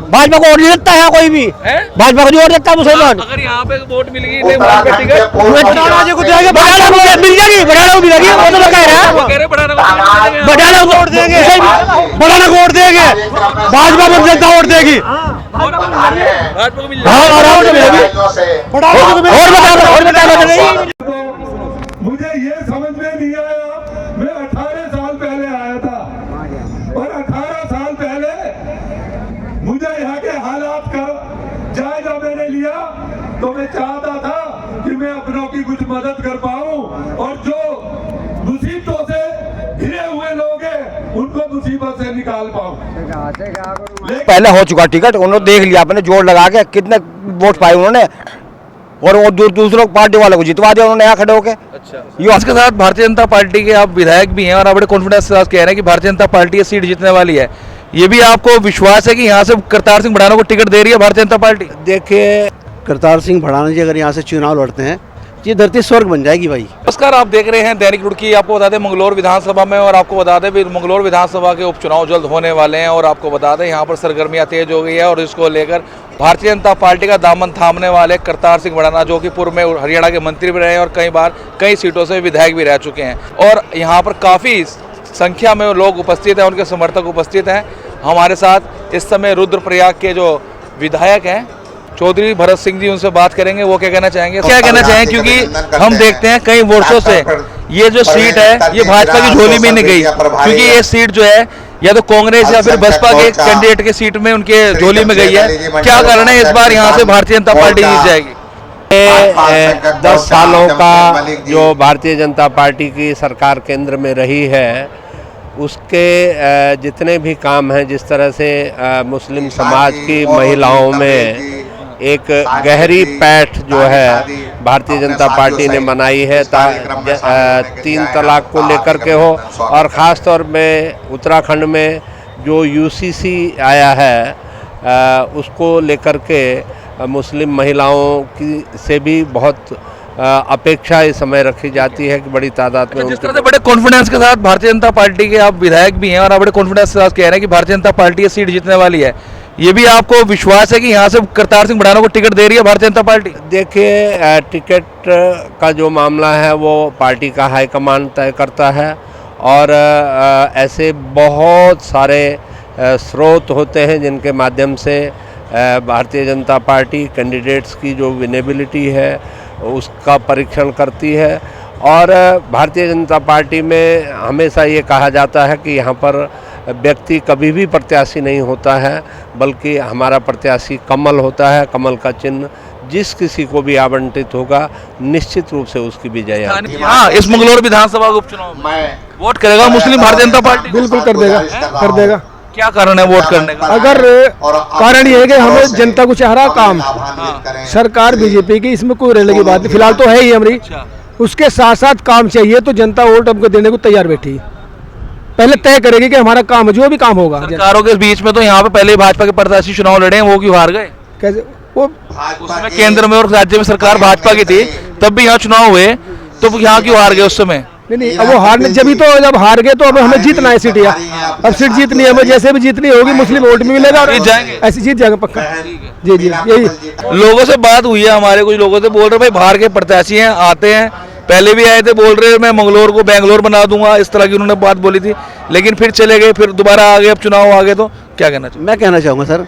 भाजपा को वोट नहीं देता है कोई भी, भाजपा को नहीं वोट देता मुसलमान। अगर यहाँ पे वोट मिल गई टिकट बटाला को देंगे, बटाला को मिल जाएगी, बटाला को मिलेगी, वो तो कह रहा है बटाला को वोट देंगे, बटाला को वोट देंगे, भाजपा को जनता वोट देगी। भाजपा को मिल हाँ आराम से मिलेगी, और बता मुझे ये समझ में नहीं आया। मैं 18 साल पहले आया था और 18 साल पहले मुझे यहाँ के हालात का जायजा मैंने लिया, तो मैं चाहता था कि मैं अपनों की कुछ मदद कर पाऊं और जो मुसीबतों से घिरे हुए लोग हैं उनको मुसीबत से निकाल पाऊं। पहले हो चुका टिकट, उन्होंने देख लिया, अपने जोर लगा के कितने वोट पाए उन्होंने, और वो दूसरों पार्टी वालों को जितवा दिया उन्होंने यहाँ खड़े होके। अच्छा, इसके साथ भारतीय जनता पार्टी के आप विधायक भी हैं और आप बड़े कॉन्फिडेंस के साथ कह रहे हैं कि भारतीय जनता पार्टी ये सीट जीतने वाली है, ये भी आपको विश्वास है कि यहाँ से करतार सिंह भड़ाना को टिकट दे रही है भारतीय जनता पार्टी? देखिए, करतार सिंह भड़ाना जी अगर यहाँ से चुनाव लड़ते हैं ये धरती स्वर्ग बन जाएगी भाई। नमस्कार, आप देख रहे हैं दैनिक रुड़की। आपको बता दें मंगलौर विधानसभा में, और आपको बता दें मंगलौर विधानसभा के उपचुनाव जल्द होने वाले हैं, और आपको बता दें यहाँ पर सरगर्मियाँ तेज हो गई है, और इसको लेकर भारतीय जनता पार्टी का दामन थामने वाले करतार सिंह भड़ाना, जो कि पूर्व में हरियाणा के मंत्री भी रहे हैं और कई बार कई सीटों से विधायक भी रह चुके हैं, और यहाँ पर काफ़ी संख्या में लोग उपस्थित हैं, उनके समर्थक उपस्थित हैं। हमारे साथ इस समय रुद्रप्रयाग के जो विधायक हैं चौधरी भरत सिंह जी, उनसे बात करेंगे, वो क्या कहना चाहेंगे, क्योंकि हम देखते हैं कई वर्षों से ये जो सीट है ये भाजपा की झोली में नहीं गई, क्योंकि ये सीट जो है या तो कांग्रेस या फिर बसपा के कैंडिडेट के सीट में उनके झोली में गई है। क्या कारण है इस बार यहाँ से भारतीय जनता पार्टी जीत जाएगी? 10 सालों का जो भारतीय जनता पार्टी की सरकार केंद्र में रही है उसके जितने भी काम हैं, जिस तरह से मुस्लिम समाज की महिलाओं में एक गहरी पैठ जो है भारतीय जनता पार्टी ने बनाई है, 3 तलाक को लेकर के हो, और ख़ास तौर में उत्तराखंड में जो यूसीसी आया है उसको लेकर के मुस्लिम महिलाओं की से भी बहुत अपेक्षा इस समय रखी जाती है कि बड़ी तादाद में। जिस तरह से बड़े कॉन्फिडेंस के साथ भारतीय जनता पार्टी के आप विधायक भी हैं और आप बड़े कॉन्फिडेंस के साथ कह रहे हैं कि भारतीय जनता पार्टी ये सीट जीतने वाली है, ये भी आपको विश्वास है कि यहाँ से करतार सिंह भड़ाना को टिकट दे रही है भारतीय जनता पार्टी? देखिए, टिकट का जो मामला है वो पार्टी का हाईकमान तय करता है, और ऐसे बहुत सारे स्रोत होते हैं जिनके माध्यम से भारतीय जनता पार्टी कैंडिडेट्स की जो विनेबिलिटी है उसका परीक्षण करती है। और भारतीय जनता पार्टी में हमेशा ये कहा जाता है कि यहाँ पर व्यक्ति कभी भी प्रत्याशी नहीं होता है, बल्कि हमारा प्रत्याशी कमल होता है। कमल का चिन्ह जिस किसी को भी आवंटित होगा निश्चित रूप से उसकी विजय है। हाँ, इस मंगलौर विधानसभा उपचुनाव में वोट करेगा मुस्लिम भारतीय जनता पार्टी? बिल्कुल कर देगा, कर देगा। क्या कारण है वोट करने का? अगर कारण ये है कि हमें जनता को चाह रहा काम, सरकार बीजेपी की, इसमें कोई रहने की बात नहीं, फिलहाल तो है ही हमारी, उसके साथ साथ काम चाहिए, तो जनता वोट हमको देने को तैयार बैठी है। पहले तय करेगी कि हमारा काम जो भी काम होगा। सरकारों के बीच में तो यहाँ पे पहले भाजपा के प्रत्याशी चुनाव लड़े हैं, वो क्यों हार गए? कैसे वो उसमें केंद्र में और राज्य में सरकार भाजपा की थी, तब भी यहाँ चुनाव हुए, तो यहाँ क्यों हार गए उस समय? नहीं, अब वो हारने जब जब हार गए तो अब हमें जीतना है सीट, अब सीट जीतनी है, हमें जैसे भी जीतनी होगी, मुस्लिम वोट भी मिलेगा और ऐसे जीत जाएगा पक्का। जी जी, यही लोगों से बात हुई है, हमारे कुछ लोगों से बोल रहे भाई बाहर के प्रत्याशी हैं, आते हैं, पहले भी आए थे, बोल रहे मैं मंगलौर को बेंगलोर बना दूंगा, इस तरह की उन्होंने बात बोली थी, लेकिन फिर चले गए, फिर दोबारा आ गए, अब चुनाव आ गए, तो क्या कहना चाहिए? मैं कहना चाहूँगा सर,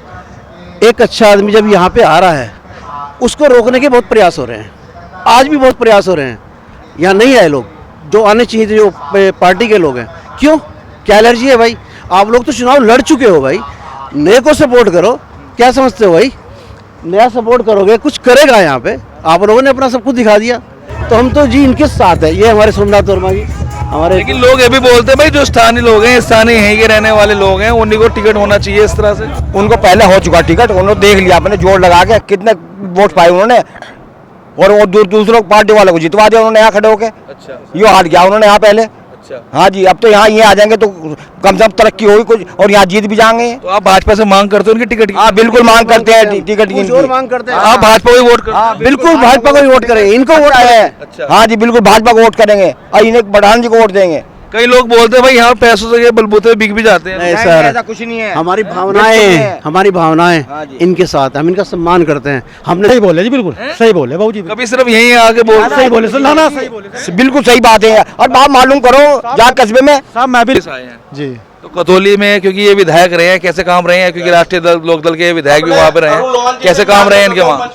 एक अच्छा आदमी जब यहाँ पे आ रहा है उसको रोकने के बहुत प्रयास हो रहे हैं, आज भी बहुत प्रयास हो रहे हैं। यहाँ नहीं आए लोग जो आने चाहिए, जो पार्टी के लोग हैं। क्यों, क्या एलर्जी है भाई? आप लोग तो चुनाव लड़ चुके हो भाई, नए को सपोर्ट करो। क्या समझते हो भाई, नया सपोर्ट करोगे कुछ करेगा? यहाँ पे आप लोगों ने अपना सब कुछ दिखा दिया, तो हम तो जी इनके साथ है। ये हमारे सोमनाथ वर्मा जी हमारे, लेकिन लोग ये भी बोलते हैं भाई जो स्थानीय लोग हैं, स्थानीय यहीं के रहने वाले लोग हैं, उन्हीं को टिकट होना चाहिए इस तरह से। उनको पहले हो चुका टिकट, उन्होंने देख लिया, अपने जोर लगा के कितने वोट पाए उन्होंने, और वो दूसरों पार्टी वालों को जितवा दिया उन्होंने यहाँ खड़े होके। अच्छा, यो हार गया उन्होंने यहाँ पहले। अच्छा, हाँ जी, अब तो यहाँ ये आ जाएंगे तो कम से कम तरक्की होगी कुछ, और यहाँ जीत भी जाएंगे। तो आप भाजपा से मांग करते हो उनकी टिकट की? हाँ बिल्कुल मांग करते हैं टिकट की, जोर मांग करते हैं। आप भाजपा को वोट करते हैं? बिल्कुल भाजपा को ही वोट करेंगे, इनको वोट है। अच्छा। हाँ जी बिल्कुल भाजपा को वोट करेंगे और इन्हें बढ़ान जी को वोट देंगे। कई लोग बोलते हैं भाई यहाँ पैसों से ये बलबूते बिक भी जाते हैं। नहीं नहीं, सर, ऐसा कुछ नहीं है। हमारी बिल्कुल भावनाएं है। हैं, हमारी भावनाएं हाँ जी। इनके साथ हैं, हम इनका सम्मान करते हैं। हमने सही बोले जी, बिल्कुल सही बोले बाबू जी, कभी सिर्फ यहीं आके बोलते सही बोले सर, ना ना सही बोले बिल्कुल सही बात है। और बात मालूम करो जहाँ कस्बे में साहब। मैं भी आए हैं जी तो कथौली में, क्योंकि ये विधायक रहे हैं, कैसे काम रहे हैं, क्योंकि राष्ट्रीय दल लोक दल के विधायक भी वहाँ पे रहे हैं, कैसे काम रहे हैं इनके वहाँ?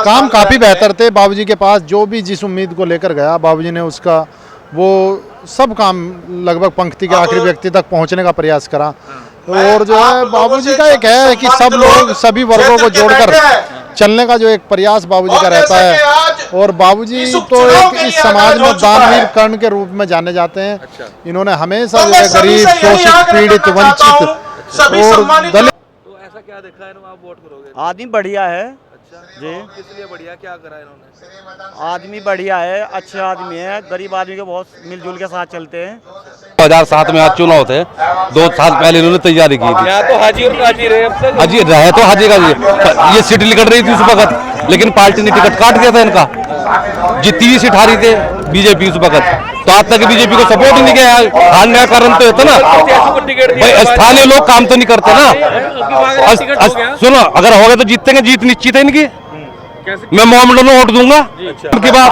काम काफ़ी बेहतर थे बाबूजी के पास। जो भी जिस उम्मीद को लेकर गया बाबूजी ने उसका वो सब काम लगभग पंक्ति के आखिरी व्यक्ति तक पहुंचने का प्रयास करा। और जो है बाबूजी का एक है कि सब लोग सभी वर्गों को जोड़कर चलने का जो एक प्रयास बाबूजी का रहता है। और बाबूजी तो एक इस समाज में दानवीर कर्ण के रूप में जाने जाते हैं। इन्होंने हमेशा जो है गरीब, शोषित, पीड़ित, वंचित और दलित। तो ऐसा क्या देखा है आप वोट करोगे? आदमी बढ़िया है जी। किस लिए बढ़िया, क्या करा इन्होंने? आदमी बढ़िया है, अच्छे आदमी है, गरीब आदमी के बहुत मिलजुल के साथ चलते हैं। 2007 में आज चुनाव थे, 2 साल पहले इन्होंने तैयारी की थी। यहाँ तो हाजी और काजी रहे अब तक। हाजी रहे तो हाजी का ये सीट निकल रही थी उस वक्त, लेकिन पार्टी ने टिकट काट दिया था इनका। जितनी भी सीट हारी थे बीजेपी उस वक्त, तो आज तक बीजेपी को सपोर्ट ही नहीं किया। हारने का कारण तो होता ना भाई, स्थानीय लोग काम तो नहीं करते ना। सुनो, अगर हो गए तो जीतेंगे, जीत निश्चित है इनकी। मैं मोहम्मद वोट दूंगा। उनके बाद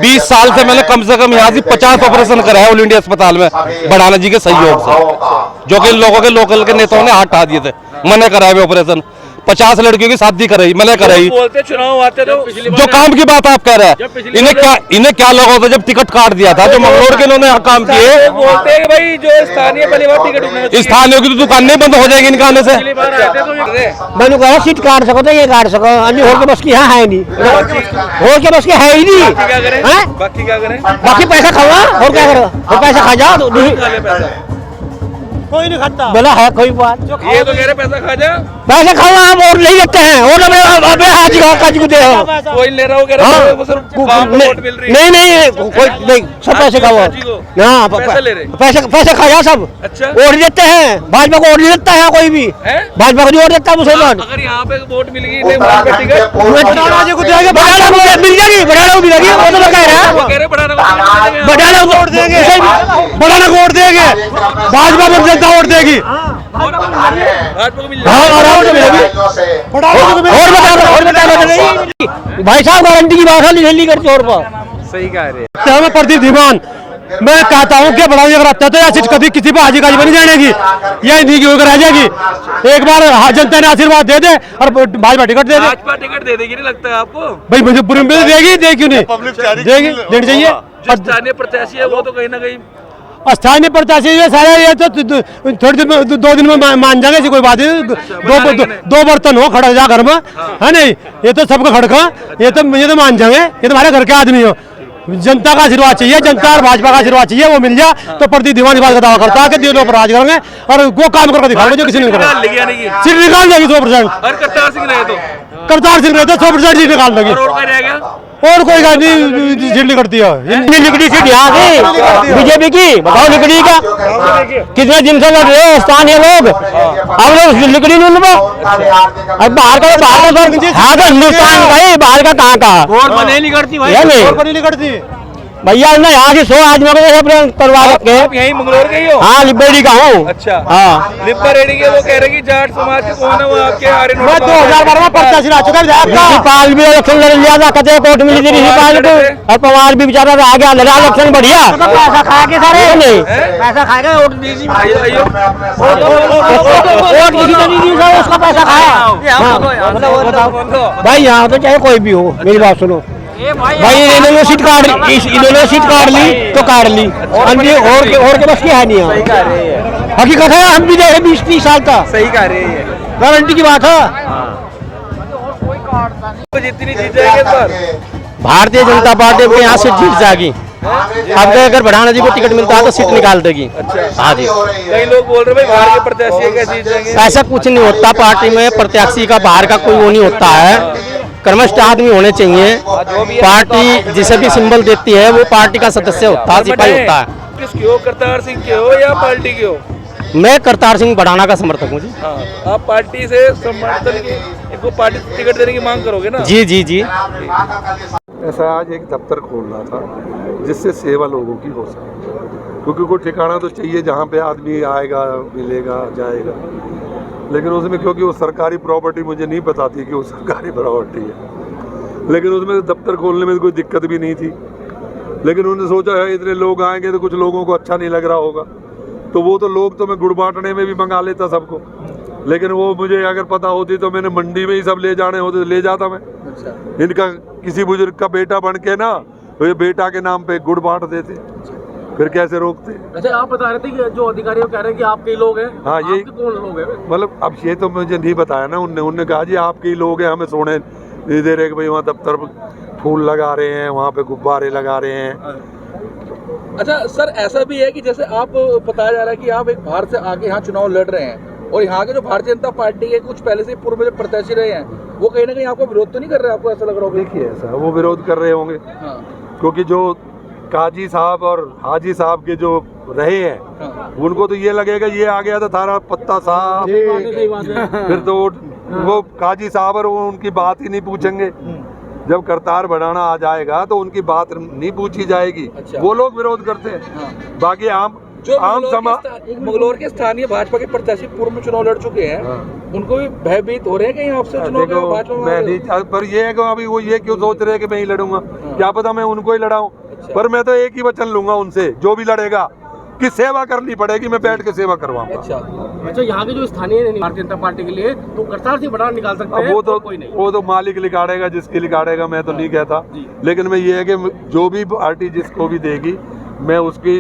20 साल से मैंने कम से कम यहाँ से 50 ऑपरेशन कराया ऑल इंडिया अस्पताल में, बढ़ाना जी के सहयोग से, जो कि लोगों के लोकल के नेताओं ने हटा दिए थे। मैंने कराया हुए ऑपरेशन, 50 लड़कियों की शादी कराई, मैंने कराई। बोलते चुनाव आते तो जो काम की बात आप कह रहे हैं, इन्हें क्या लगा होता जब टिकट काट दिया था, जो मंगलोर के इन्होंने काम किए। बोलते हैं कि भाई जो स्थानीय पहली बार टिकट उन्होंने चाहिए। स्थानीय की तो दुकानें बंद हो जाएगी इनके आने से। पहली बार आते तो ये मैंने कहा सीट काट सको तो ये काट सको, अन्य हो के बस की यहाँ है नहीं, हो के बस की है ही नहीं। क्या करें? हैं? बाकी क्या करें? बाकी पैसा खावा और क्या करो, और पैसा खा जाओ तो खा ले पैसा। कोई नहीं खाता। बोला है कोई बात, ये तो कह रहे पैसा खा जा, पैसा खावा हम और नहीं देते हैं, और अबे हाजी का काज को दे हो। कोई ले रहा हो, कह रहे वो सिर्फ काम में वोट मिल रही है। नहीं कोई नहीं, सब पैसे खाओ ना, पैसा ले रहे। पैसा खाया सब। अच्छा, वोट देते हैं, भाजपा को वोट नहीं देता है कोई भी, है? भाजपा को नहीं वोट देता मुसलमान। अगर यहाँ पे वोट मिल गई टिकट बढ़ाना को देंगे, बढ़ाना को मिल जाएगी, बढ़ाना को मिलेगी, वो तो कह रहा है। कह रहे बढ़ाना को बढ़ाना को वोट देंगे, बढ़ाना को वोट देंगे, भाजपा को जनता वोट देगी। भाजपा को मिल हाँ, आराम से मिलेगी। और बता भाई साहब, गारंटी की बात है, लिखी करते और सही कह रहे हैं। हमें प्रदीप धीमान, मैं कहता हूँ कि बढ़ाई अगर आता तो ऐसी कभी किसी पर हाजी काजी बनी जाएगी, यही नहीं होकर रह जाएगी। एक बार जनता ने आशीर्वाद दे दे और भाजपा टिकट दे दे। भाजपा टिकट दे देगी, नहीं लगता है आपको? भाई मुझे पूरी में देगी, दे क्यों नहीं देगी, देनी चाहिए। जो स्थानीय प्रत्याशी है वो तो कहीं ना कहीं स्थानीय प्रत्याशी ये सारे, ये तो थोड़ी दिन में 2 दिन में मान जाएंगे, ऐसी कोई बात नहीं। दो बर्तन हो खड़ा जा घर में, है नहीं, ये तो सबका खड़का, ये तो मान जाएंगे, ये तो हमारे घर के आदमी हो। जनता का आशीर्वाद चाहिए, जनता और भाजपा का आशीर्वाद चाहिए, वो मिल जाए तो प्रदीप दीवान बात का दावा करता है कि दिलों पर राज करेंगे और वो काम करके दिखाएंगे जो किसी ने करा। सीट निकाल देगी 100%। और करतार सिंह रहे तो करतार सिंह रहते 100% सीट निकाल देगी, और कोई रह गया और कोई बात नहीं, सीट निकलती है। निकली सीट यहाँ की बीजेपी की, बताओ निकली का कितने दिन से लड़ रहे हैं स्थानीय लोग, अब लोग निकली नहीं उनको। अब बाहर का हाँ तो हिंदुस्तान भाई, बाहर का कहाँ का वोट बने नहीं करती भाई, नहीं करती भैया। ना यहाँ से 100 आदमी को करवा रखे हैं। आप यहीं मंगलोर के ही हो? हाँ, लिब्बेड़ी का हूँ। अच्छा, हाँ, लिब्बा रेडी के वो कह रहे कि जाट समाज के कौन है वो आपके आर्य नोट मैं 2012 में प्रत्याशी रह चुका है। पाल भी इलेक्शन लड़ लिया था, कते कोर्ट मिली थी पाल को, और पवार भी बेचारा आ गया, लड़ा इलेक्शन बढ़िया। पैसा खा के सारे नहीं, पैसा खा के वोट दी, वोट किसी ने नहीं दी, उसका पैसा खाया। भाई यहाँ तो चाहे कोई भी हो, मेरी बात सुनो भाई, इन्होंने सीट काट ली तो काट ली, और के बस की है नहीं है। हकीकत है, हम भी देखे 20-30 साल का। सही कह रहे हैं, गारंटी की बात है। जितनी जीत जाएगी इस बार भारतीय जनता पार्टी के यहाँ से जीत जाएगी। अब अगर बढ़ाना जी को टिकट मिलता है तो सीट निकाल देगी। हाँ जी, कई लोग बोल रहे भाई बाहर के प्रत्याशी कैसे जीत जाएंगे? ऐसा कुछ नहीं होता, पार्टी में प्रत्याशी का बाहर का कोई वो नहीं होता है। कर्मस्थ आदमी होने चाहिए, पार्टी जिसे भी सिंबल देती है वो पार्टी का सदस्य होता है, सिपाही होता है। किसके हो, करतार सिंह के हो या पार्टी के हो? मैं करतार सिंह बढ़ाना का समर्थक हूँ जी। हाँ, आप पार्टी से समर्थन की, इनको पार्टी टिकट देने की मांग करोगे ना? जी जी जी। ऐसा आज एक दफ्तर खोलना था जिससे सेवा लोगों की हो सके। क्योंकि कोई ठिकाना तो चाहिए जहाँ पे आदमी आएगा, मिलेगा, जाएगा। लेकिन उसमें क्योंकि वो सरकारी प्रॉपर्टी मुझे नहीं पता थी कि वो सरकारी प्रॉपर्टी है, लेकिन उसमें दफ्तर खोलने में कोई दिक्कत भी नहीं थी। लेकिन उन्होंने सोचा है इतने लोग आएंगे तो कुछ लोगों को अच्छा नहीं लग रहा होगा, तो वो तो लोग तो मैं गुड़ बांटने में भी मंगा लेता सबको, लेकिन वो मुझे अगर पता होती तो मैंने मंडी में ही सब ले जाने होते तो ले जाता मैं। इनका किसी बुजुर्ग का बेटा बन के ना तो ये बेटा के नाम पे गुड़ बांट देते, फिर कैसे रोकते। अच्छा, आप बता रहे थे कि जो अधिकारी कह रहे हैं कि आपके ही लोग हैं। हाँ, ये कौन लोग हैं? मतलब अब ये तो मुझे नहीं बताया ना उनने कहा जी आपके ही लोग हैं, हमें सोने नहीं दे रहे कि भाई वहाँ दफ्तर फूल लगा रहे हैं, वहाँ पे गुब्बारे लगा रहे हैं। अच्छा सर, ऐसा भी है कि जैसे आप बताया जा रहा है कि आप एक बाहर से आके यहाँ चुनाव लड़ रहे हैं और यहाँ के जो भारतीय जनता पार्टी के कुछ पहले से पूर्व में प्रत्याशी रहे हैं वो कहीं ना कहीं आपको विरोध तो नहीं कर रहे? आपको ऐसा लग रहा होगा? देखिए ऐसा वो विरोध कर रहे होंगे, क्योंकि जो काजी साहब और हाजी साहब के जो रहे हैं उनको तो ये लगेगा ये आ गया था थारा पत्ता साहब, फिर तो वो काजी साहब और वो उनकी बात ही नहीं पूछेंगे। जब करतार बढ़ाना आ जाएगा तो उनकी बात नहीं पूछी जाएगी। अच्छा। वो लोग विरोध करते हैं। बाकी आम मंगलौर के स्थानीय भाजपा के प्रत्याशी पूर्व में चुनाव लड़ चुके हैं, उनको भी भयभीत हो रहे हैं कहीं आपसे चुनाव में? मैं नहीं, पर ये है कि अभी वो ये क्यों सोच रहे हैं कि मैं ही लड़ूंगा? क्या पता मैं उनको ही लड़ाऊं। पर मैं तो एक ही वचन लूंगा उनसे, जो भी लड़ेगा कि सेवा करनी पड़ेगी, मैं बैठ के सेवा करवाऊंगा। अच्छा, यहाँ के जो स्थानीय भारतीय जनता पार्टी के लिए तो करतार सिंह बड़ा निकाल सकते हैं? वो तो मालिक लिखाड़ेगा, जिसकी लिखाड़ेगा, मैं तो नहीं कहता। लेकिन मैं ये है कि जो भी पार्टी जिसको भी देगी मैं उसकी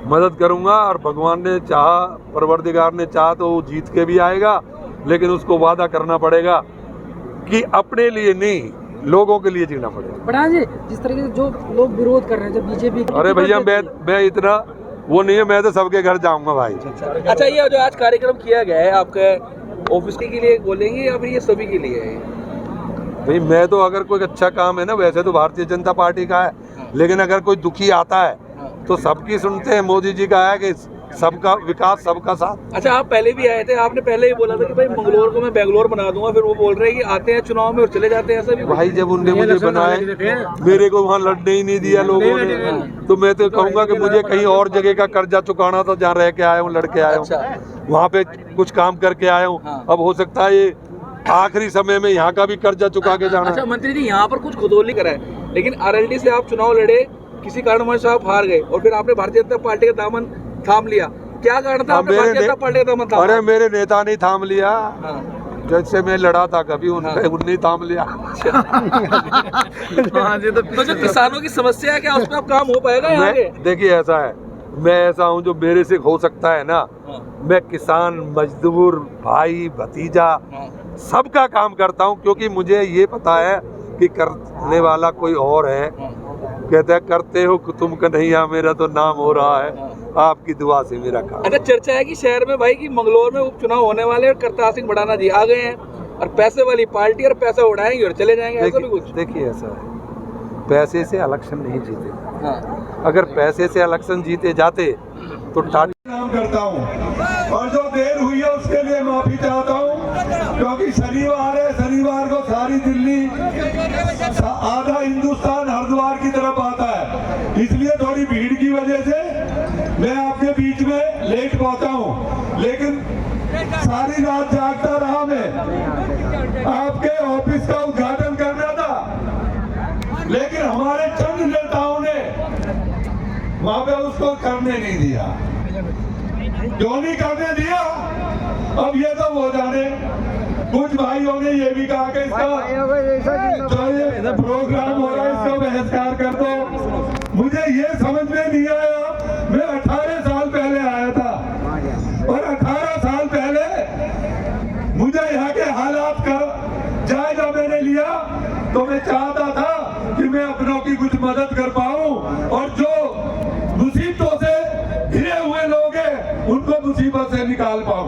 मदद करूंगा, और भगवान ने चाहा, परवरदिगार ने चाहा तो वो जीत के भी आएगा, लेकिन उसको वादा करना पड़ेगा कि अपने लिए नहीं, लोगों के लिए जीना पड़ेगा। प्रधान जी, जिस तरीके से जो लोग विरोध कर रहे हैं जब बीजेपी, अरे भैया मैं इतना वो नहीं है, मैं तो सबके घर जाऊंगा भाई। अच्छा, ये जो आज कार्यक्रम किया गया है आपके ऑफिस के लिए बोलेंगे या फिर ये सभी के लिए है? भाई मैं तो अगर कोई अच्छा काम है ना, वैसे तो भारतीय जनता पार्टी का है, लेकिन अगर कोई दुखी आता है तो सबकी सुनते हैं। मोदी जी का है कि सबका विकास सबका साथ। अच्छा, आप पहले भी आए थे, आपने पहले ही बोला था कि भाई मंगलौर को मैं बेंगलोर बना दूंगा, फिर वो बोल रहे हैं कि आते हैं चुनाव में और चले जाते हैं। ऐसा भी भाई जब उनने मुझे बनाए, मेरे को वहाँ लड़ने ही नहीं दिया लोगों ने, तो मैं तो कहूँगा कि मुझे कहीं और जगह का कर्जा चुकाना था, जहाँ रह के आया हूँ, लड़के आया हूँ, वहाँ पे कुछ काम करके आया हूँ। अब हो सकता है ये आखिरी समय में यहाँ का भी कर्जा चुका के जाना। अच्छा मंत्री जी, यहाँ पर कुछ खुदोली करा है, लेकिन आरएलडी से आप चुनाव लड़े, किसी कारणवश आप हार गए और फिर आपने भारतीय जनता पार्टी का दामन थाम लिया। क्या कारण था आपने भारतीय जनता पार्टी का दामन थामा? अरे मेरे नेता नहीं थाम लिया, जैसे मैं लड़ा था कभी उनने थाम लिया। तो जो किसानों की समस्या है, क्या उस पर काम हो पाएगा यहाँ पे? देखिए ऐसा है, मैं ऐसा हूँ जो मेरे से हो सकता है ना, मैं किसान, मजदूर, भाई, भतीजा सबका काम करता हूँ, क्योंकि मुझे ये पता है कि करने वाला कोई और है। कहते हैं करते हो तुम कन्हैया, मेरा तो नाम हो रहा है, आपकी दुआ से मेरा काम। अच्छा, चर्चा है कि शहर में भाई कि मंगलौर में उपचुनाव होने वाले और करतार सिंह बढ़ाना जी आ गए हैं और पैसे वाली पार्टी और पैसा उड़ाएंगे और चले जाएंगे, ऐसा भी कुछ? देखिए ऐसा है, पैसे से इलेक्शन नहीं जीते। अगर पैसे से इलेक्शन जीते जाते तो नाम करता हूँ, और जो देर हुई है उसके लिए माफी चाहता हूँ, क्योंकि शनिवार है, शनिवार को सारी दिल्ली, आधा हिंदुस्तान हरिद्वार की तरफ आता है, इसलिए थोड़ी भीड़ की वजह से मैं आपके बीच में लेट पहुंचा हूँ। लेकिन सारी रात जागता रहा, मैं आपके ऑफिस का उद्घाटन करना था, लेकिन हमारे चंद नेताओं ने वहां पे उसको करने नहीं दिया। क्यों नहीं करने दिया, अब ये तो वो जाने। कुछ भाइयों ने ये भी कहा कि इसका जो ये प्रोग्राम हो रहा है इसका बहिष्कार कर दो। मुझे ये समझ में नहीं आया, मैं 18 साल पहले आया था और 18 साल पहले मुझे यहाँ के हालात का जायजा मैंने लिया, तो मैं चाहता था कि मैं अपनों की कुछ मदद कर पाऊँ और जो मुसीबतों से घिरे हुए लोग हैं उनको मुसीबत से निकाल पाऊँ।